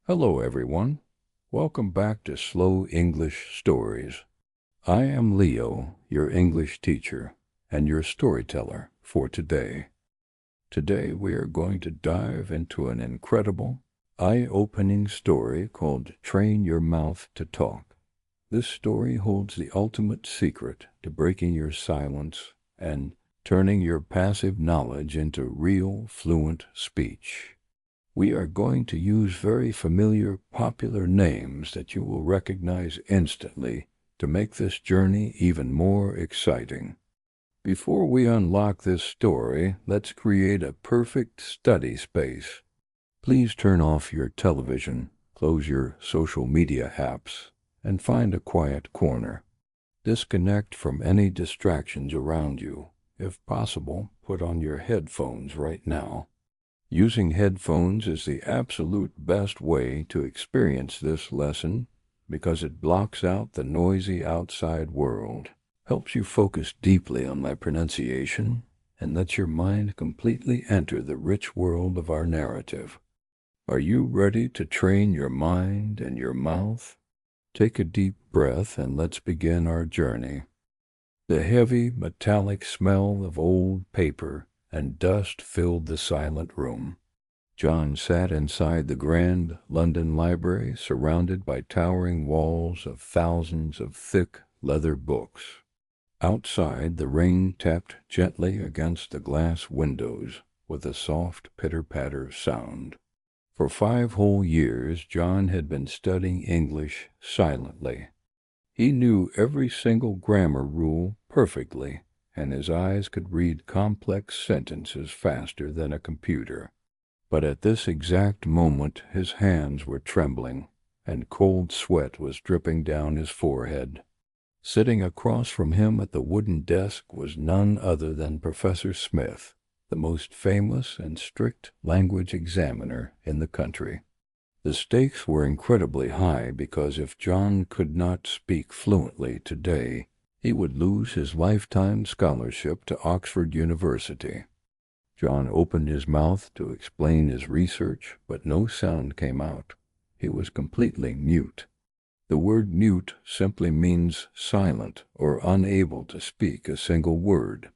Hello, everyone. Welcome back to Slow English Stories. I am Leo, your English teacher, and your storyteller for today. Today we are going to dive into an incredible, eye-opening story called Train Your Mouth to Talk. This story holds the ultimate secret to breaking your silence and turning your passive knowledge into real, fluent speech. We are going to use very familiar, popular names that you will recognize instantly to make this journey even more exciting. Before we unlock this story, let's create a perfect study space. Please turn off your television, close your social media apps, and find a quiet corner. Disconnect from any distractions around you. If possible, put on your headphones right now. Using headphones is the absolute best way to experience this lesson because it blocks out the noisy outside world, helps you focus deeply on my pronunciation, and lets your mind completely enter the rich world of our narrative. Are you ready to train your mind and your mouth? Take a deep breath and let's begin our journey. The heavy, metallic smell of old paper and dust filled the silent room. John sat inside the grand London library, surrounded by towering walls of thousands of thick leather books. Outside, the rain tapped gently against the glass windows with a soft pitter-patter sound. For 5 whole years, John had been studying English silently. He knew every single grammar rule perfectly, and his eyes could read complex sentences faster than a computer. But at this exact moment his hands were trembling, and cold sweat was dripping down his forehead. Sitting across from him at the wooden desk was none other than Professor Smith, the most famous and strict language examiner in the country. The stakes were incredibly high because if John could not speak fluently today, he would lose his lifetime scholarship to Oxford University. John opened his mouth to explain his research, but no sound came out. He was completely mute. The word mute simply means silent or unable to speak a single word.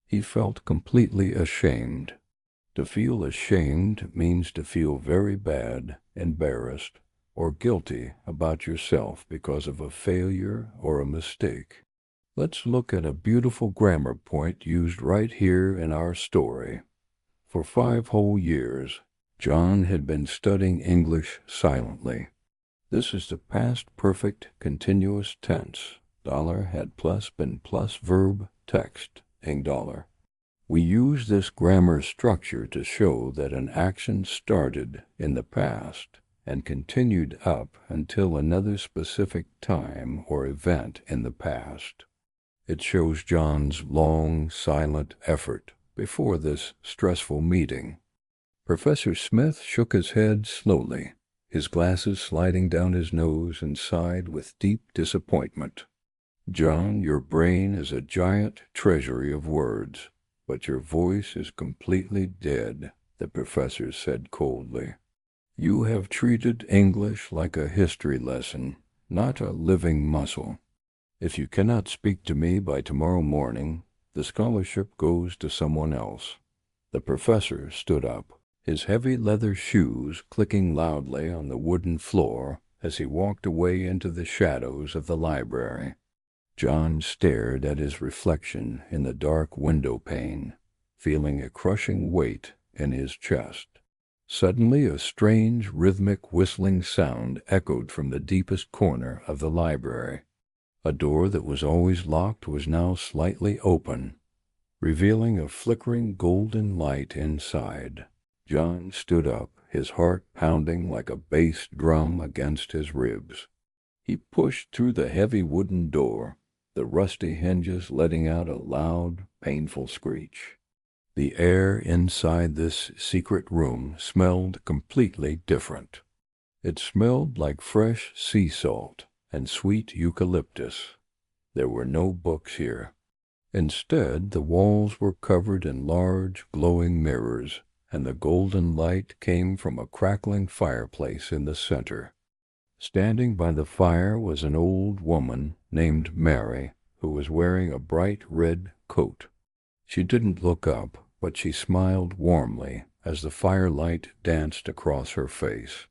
He felt completely ashamed. To feel ashamed means to feel very bad, embarrassed, or guilty about yourself because of a failure or a mistake. Let's look at a beautiful grammar point used right here in our story. For 5 whole years, John had been studying English silently. This is the past perfect continuous tense. Dollar had plus been plus verb text, ing dollar. We use this grammar structure to show that an action started in the past and continued up until another specific time or event in the past. It shows John's long, silent effort before this stressful meeting. Professor Smith shook his head slowly, his glasses sliding down his nose, and sighed with deep disappointment. John, your brain is a giant treasury of words, but your voice is completely dead, the professor said coldly. You have treated English like a history lesson, not a living muscle. If you cannot speak to me by tomorrow morning, the scholarship goes to someone else. The professor stood up, his heavy leather shoes clicking loudly on the wooden floor as he walked away into the shadows of the library. John stared at his reflection in the dark window pane, feeling a crushing weight in his chest. Suddenly a strange rhythmic whistling sound echoed from the deepest corner of the library. A door that was always locked was now slightly open, revealing a flickering golden light inside. John stood up, his heart pounding like a bass drum against his ribs. He pushed through the heavy wooden door, the rusty hinges letting out a loud, painful screech. The air inside this secret room smelled completely different. It smelled like fresh sea salt and sweet eucalyptus. There were no books here. Instead, the walls were covered in large, glowing mirrors, and the golden light came from a crackling fireplace in the center. Standing by the fire was an old woman named Mary, who was wearing a bright red coat. She didn't look up, but she smiled warmly as the firelight danced across her face.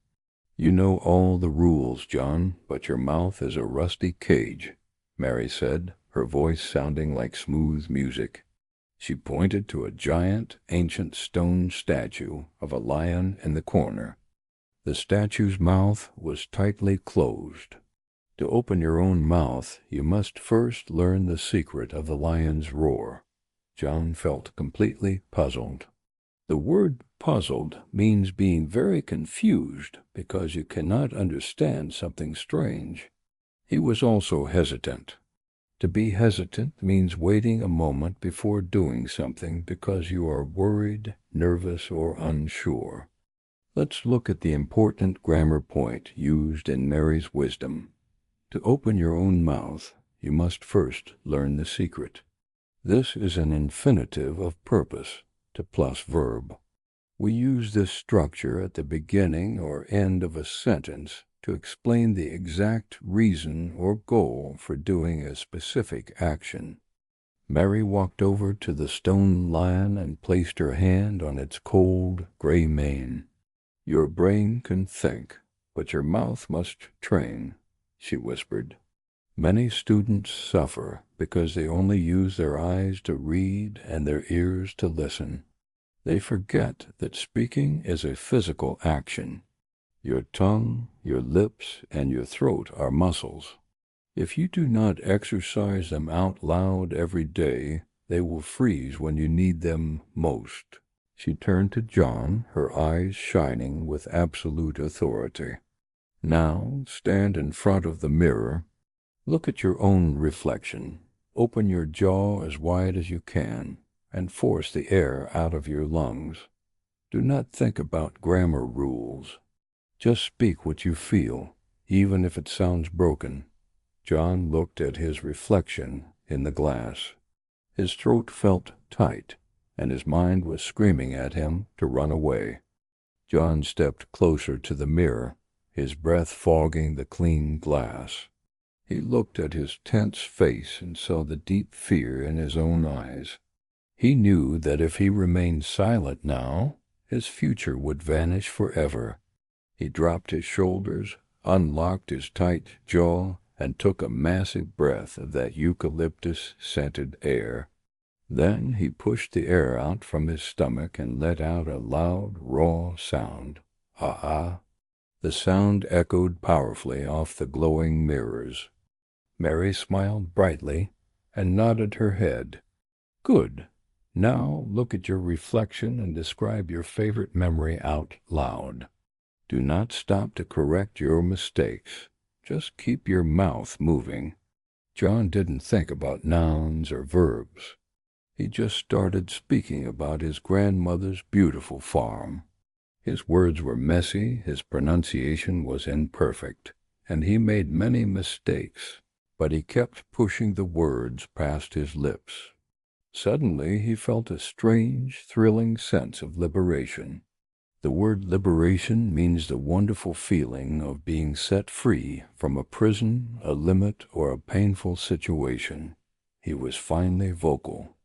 "You know all the rules, John, but your mouth is a rusty cage," Mary said, her voice sounding like smooth music. She pointed to a giant, ancient stone statue of a lion in the corner. The statue's mouth was tightly closed. To open your own mouth, you must first learn the secret of the lion's roar. John felt completely puzzled. The word puzzled means being very confused because you cannot understand something strange. He was also hesitant. To be hesitant means waiting a moment before doing something because you are worried, nervous, or unsure. Let's look at the important grammar point used in Mary's wisdom. To open your own mouth, you must first learn the secret. This is an infinitive of purpose to plus verb. We use this structure at the beginning or end of a sentence to explain the exact reason or goal for doing a specific action. Mary walked over to the stone lion and placed her hand on its cold, gray mane. "Your brain can think, but your mouth must train," she whispered. Many students suffer because they only use their eyes to read and their ears to listen. They forget that speaking is a physical action. Your tongue, your lips, and your throat are muscles. If you do not exercise them out loud every day, they will freeze when you need them most. She turned to John, her eyes shining with absolute authority. "Now stand in front of the mirror. Look at your own reflection. Open your jaw as wide as you can, and force the air out of your lungs. Do not think about grammar rules. Just speak what you feel, even if it sounds broken." John looked at his reflection in the glass. His throat felt tight, and his mind was screaming at him to run away. John stepped closer to the mirror, his breath fogging the clean glass. He looked at his tense face and saw the deep fear in his own eyes. He knew that if he remained silent now, his future would vanish forever. He dropped his shoulders, unlocked his tight jaw, and took a massive breath of that eucalyptus-scented air. Then he pushed the air out from his stomach and let out a loud, raw sound. "Ah-ah." The sound echoed powerfully off the glowing mirrors. Mary smiled brightly and nodded her head. "Good. Now look at your reflection and describe your favorite memory out loud. Do not stop to correct your mistakes. Just keep your mouth moving." John didn't think about nouns or verbs. He just started speaking about his grandmother's beautiful farm. His words were messy, his pronunciation was imperfect, and he made many mistakes, but he kept pushing the words past his lips. Suddenly he felt a strange, thrilling sense of liberation. The word liberation means the wonderful feeling of being set free from a prison, a limit, or a painful situation. He was finally vocal.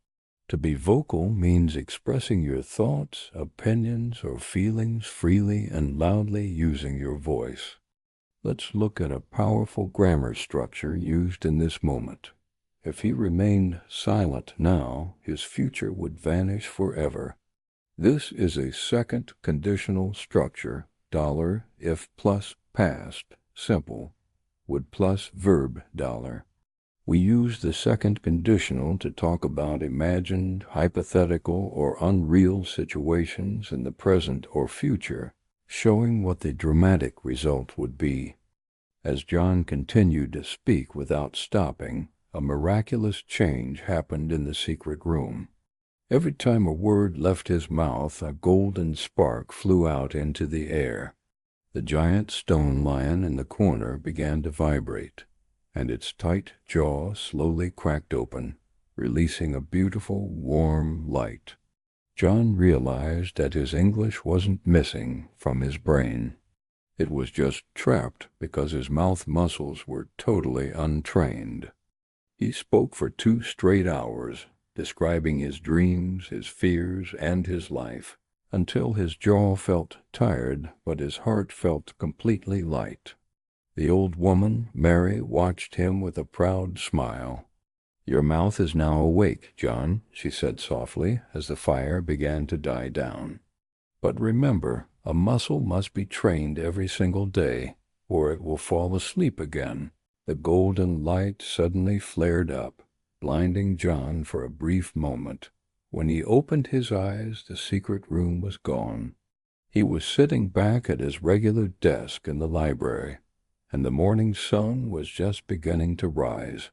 To be vocal means expressing your thoughts, opinions, or feelings freely and loudly using your voice. Let's look at a powerful grammar structure used in this moment. If he remained silent now, his future would vanish forever. This is a second conditional structure, $if plus past, simple, would plus verb $. We use the second conditional to talk about imagined, hypothetical, or unreal situations in the present or future, showing what the dramatic result would be. As John continued to speak without stopping, a miraculous change happened in the secret room. Every time a word left his mouth, a golden spark flew out into the air. The giant stone lion in the corner began to vibrate, and its tight jaw slowly cracked open, releasing a beautiful, warm light. John realized that his English wasn't missing from his brain. It was just trapped because his mouth muscles were totally untrained. He spoke for 2 straight hours, describing his dreams, his fears, and his life, until his jaw felt tired, but his heart felt completely light. The old woman, Mary, watched him with a proud smile. "Your mouth is now awake, John," she said softly as the fire began to die down. "But remember, a muscle must be trained every single day, or it will fall asleep again." The golden light suddenly flared up, blinding John for a brief moment. When he opened his eyes, the secret room was gone. He was sitting back at his regular desk in the library, and the morning sun was just beginning to rise.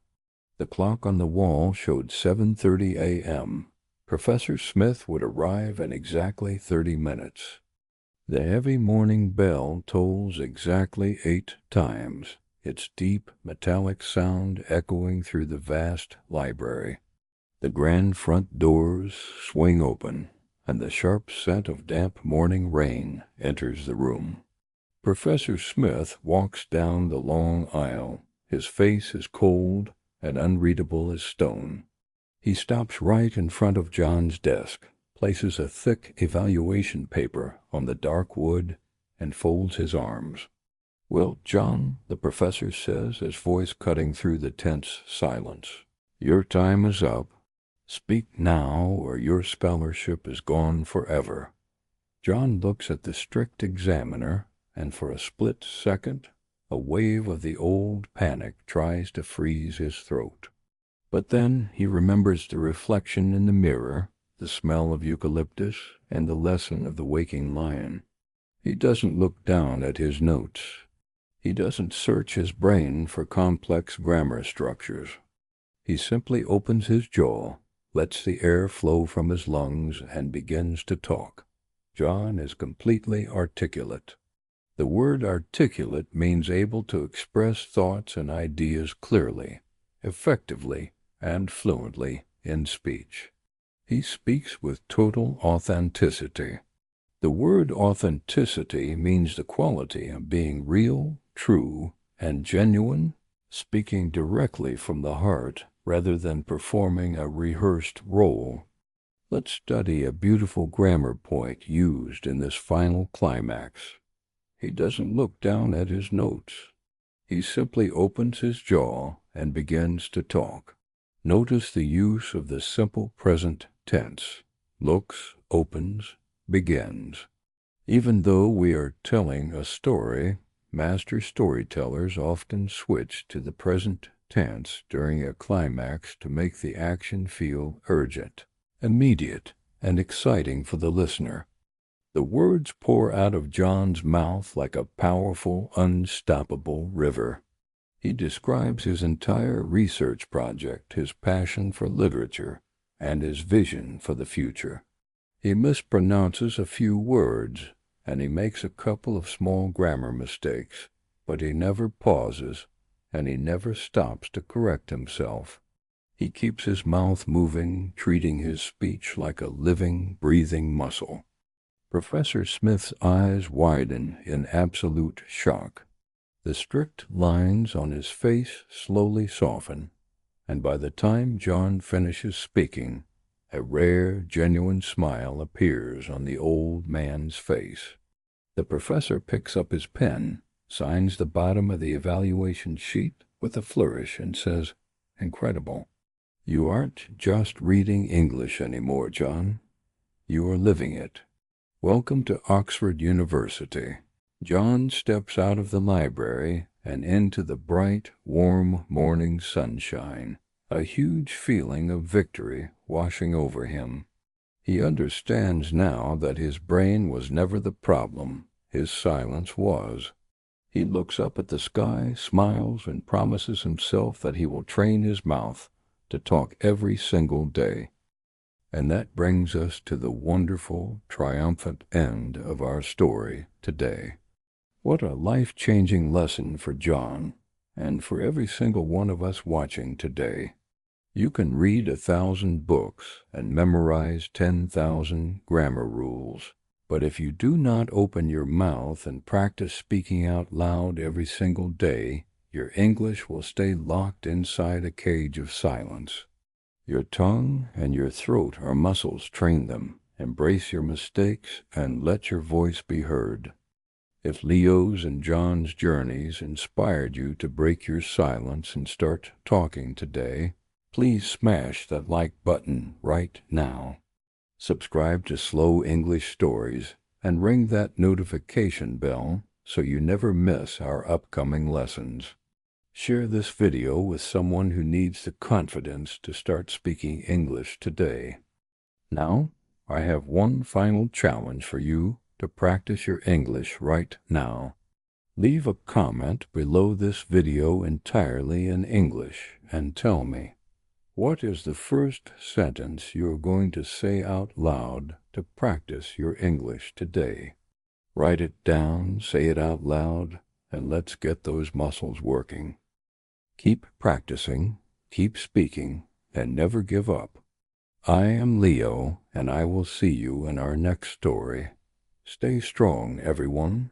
The clock on the wall showed 7:30 a.m. Professor Smith would arrive in exactly 30 minutes. The heavy morning bell tolls exactly 8 times, its deep, metallic sound echoing through the vast library. The grand front doors swing open, and the sharp scent of damp morning rain enters the room. Professor Smith walks down the long aisle. His face is cold and unreadable as stone. He stops right in front of John's desk, places a thick evaluation paper on the dark wood, and folds his arms. "Well, John," the professor says, his voice cutting through the tense silence, "your time is up. Speak now, or your scholarship is gone forever." John looks at the strict examiner, and for a split second, a wave of the old panic tries to freeze his throat. But then he remembers the reflection in the mirror, the smell of eucalyptus, and the lesson of the waking lion. He doesn't look down at his notes. He doesn't search his brain for complex grammar structures. He simply opens his jaw, lets the air flow from his lungs, and begins to talk. John is completely articulate. The word articulate means able to express thoughts and ideas clearly, effectively, and fluently in speech. He speaks with total authenticity. The word authenticity means the quality of being real, true, and genuine, speaking directly from the heart rather than performing a rehearsed role. Let's study a beautiful grammar point used in this final climax. He doesn't look down at his notes. He simply opens his jaw and begins to talk. Notice the use of the simple present tense. Looks, opens, begins. Even though we are telling a story, master storytellers often switch to the present tense during a climax to make the action feel urgent, immediate, and exciting for the listener. The words pour out of John's mouth like a powerful, unstoppable river. He describes his entire research project, his passion for literature, and his vision for the future. He mispronounces a few words, and he makes a couple of small grammar mistakes, but he never pauses, and he never stops to correct himself. He keeps his mouth moving, treating his speech like a living, breathing muscle. Professor Smith's eyes widen in absolute shock. The strict lines on his face slowly soften, and by the time John finishes speaking, a rare, genuine smile appears on the old man's face. The professor picks up his pen, signs the bottom of the evaluation sheet with a flourish, and says, "Incredible. You aren't just reading English anymore, John. You are living it. Welcome to Oxford University." John steps out of the library and into the bright, warm morning sunshine, a huge feeling of victory washing over him. He understands now that his brain was never the problem, his silence was. He looks up at the sky, smiles, and promises himself that he will train his mouth to talk every single day. And that brings us to the wonderful, triumphant end of our story today. What a life-changing lesson for John, and for every single one of us watching today. You can read 1,000 books and memorize 10,000 grammar rules, but if you do not open your mouth and practice speaking out loud every single day, your English will stay locked inside a cage of silence. Your tongue and your throat are muscles. Train them. Embrace your mistakes and let your voice be heard. If Leo's and John's journeys inspired you to break your silence and start talking today, please smash that like button right now. Subscribe to Slow English Stories and ring that notification bell so you never miss our upcoming lessons. Share this video with someone who needs the confidence to start speaking English today. Now, I have one final challenge for you to practice your English right now. Leave a comment below this video entirely in English and tell me, what is the first sentence you're going to say out loud to practice your English today? Write it down, say it out loud, and let's get those muscles working. Keep practicing, keep speaking, and never give up. I am Leo, and I will see you in our next story. Stay strong, everyone.